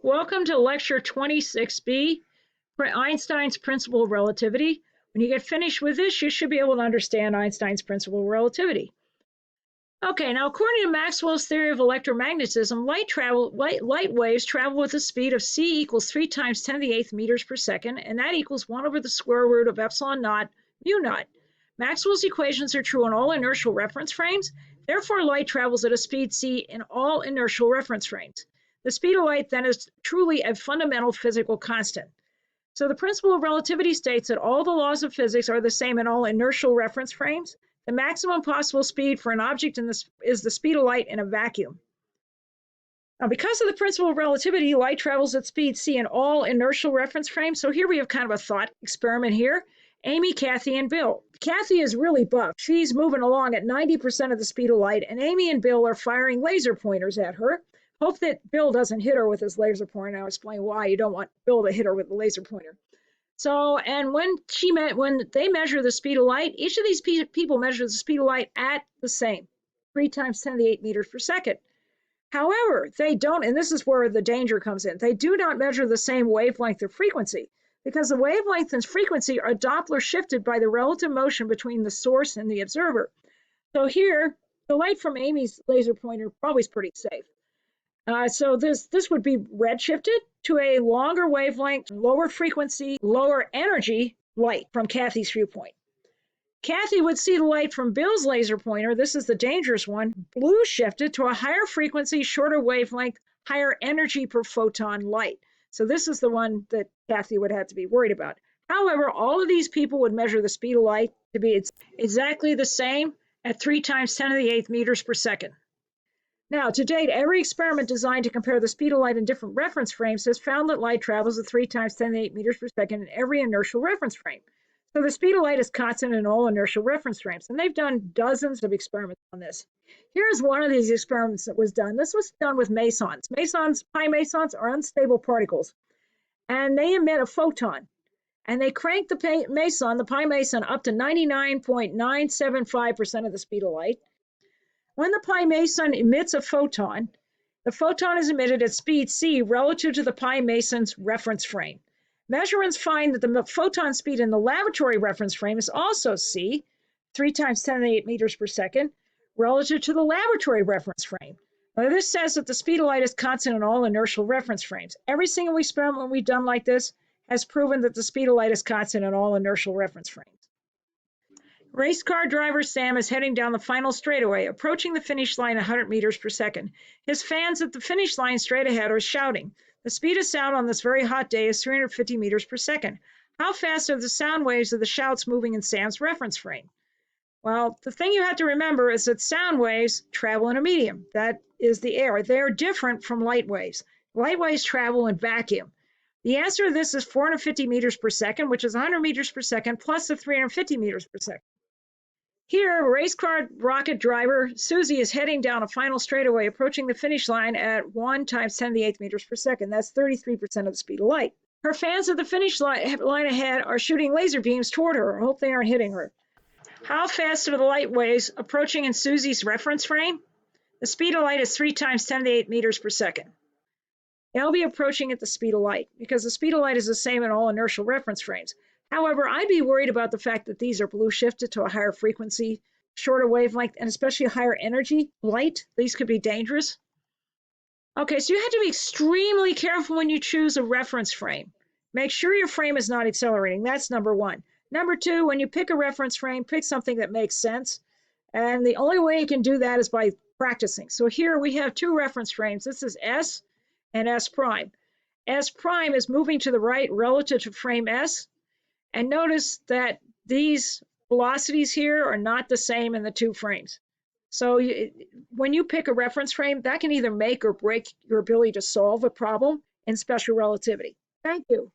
Welcome to lecture 26b for Einstein's principle of relativity. When you get finished with this, you should be able to understand Einstein's principle of relativity. Okay, now according to Maxwell's theory of electromagnetism, light waves travel with a speed of c equals 3 times 10 to the 8th meters per second, and that equals 1 over the square root of epsilon naught mu naught. Maxwell's equations are true in all inertial reference frames. Therefore, light travels at a speed c in all inertial reference frames. The speed of light then is truly a fundamental physical constant. So the principle of relativity states that all the laws of physics are the same in all inertial reference frames. The maximum possible speed for an object is the speed of light in a vacuum. Now, because of the principle of relativity, light travels at speed c in all inertial reference frames. So here we have kind of a thought experiment here. Amy, Kathy, and Bill. Kathy is really buff. She's moving along at 90% of the speed of light, and Amy and Bill are firing laser pointers at her. Hope that Bill doesn't hit her with his laser pointer. I'll explain why you don't want Bill to hit her with the laser pointer. So, and when they measure the speed of light, each of these people measures the speed of light at the same, 3 times 10 to the 8 meters per second. However, they don't, and this is where the danger comes in, they do not measure the same wavelength or frequency, because the wavelength and frequency are Doppler shifted by the relative motion between the source and the observer. So here, the light from Amy's laser pointer probably is pretty safe. So this would be redshifted to a longer wavelength, lower frequency, lower energy light from Kathy's viewpoint. Kathy would see the light from Bill's laser pointer, this is the dangerous one, blue shifted to a higher frequency, shorter wavelength, higher energy per photon light. So this is the one that Kathy would have to be worried about. However, all of these people would measure the speed of light to be exactly the same at 3 times 10 to the 8th meters per second. Now, to date, every experiment designed to compare the speed of light in different reference frames has found that light travels at 3 times 10 to the 8 meters per second in every inertial reference frame. So the speed of light is constant in all inertial reference frames, and they've done dozens of experiments on this. Here's one of these experiments that was done. This was done with mesons. Pi mesons are unstable particles, and they emit a photon. And they crank the pi meson, up to 99.975% of the speed of light. When the pi meson emits a photon, the photon is emitted at speed c relative to the pi meson's reference frame. Measurements find that the photon speed in the laboratory reference frame is also c, 3 times 10 to the 8 meters per second, relative to the laboratory reference frame. Now, this says that the speed of light is constant in all inertial reference frames. Every single experiment we've done like this has proven that the speed of light is constant in all inertial reference frames. Race car driver Sam is heading down the final straightaway, approaching the finish line at 100 meters per second. His fans at the finish line straight ahead are shouting. The speed of sound on this very hot day is 350 meters per second. How fast are the sound waves of the shouts moving in Sam's reference frame? Well, the thing you have to remember is that sound waves travel in a medium. That is the air. They're different from light waves. Light waves travel in vacuum. The answer to this is 450 meters per second, which is 100 meters per second plus the 350 meters per second. Here, race car rocket driver Susie is heading down a final straightaway, approaching the finish line at 1 times 10 to the 8th meters per second. That's 33% of the speed of light. Her fans at the finish line ahead are shooting laser beams toward her. I hope they aren't hitting her. How fast are the light waves approaching in Susie's reference frame? The speed of light is 3 times 10 to the 8th meters per second. They'll be approaching at the speed of light because the speed of light is the same in all inertial reference frames. However, I'd be worried about the fact that these are blue shifted to a higher frequency, shorter wavelength, and especially higher energy light. These could be dangerous. Okay, so you have to be extremely careful when you choose a reference frame. Make sure your frame is not accelerating. That's number one. Number two, when you pick a reference frame, pick something that makes sense. And the only way you can do that is by practicing. So here we have two reference frames. This is S and S prime. S prime is moving to the right relative to frame S. And notice that these velocities here are not the same in the two frames. So when you pick a reference frame, that can either make or break your ability to solve a problem in special relativity. Thank you.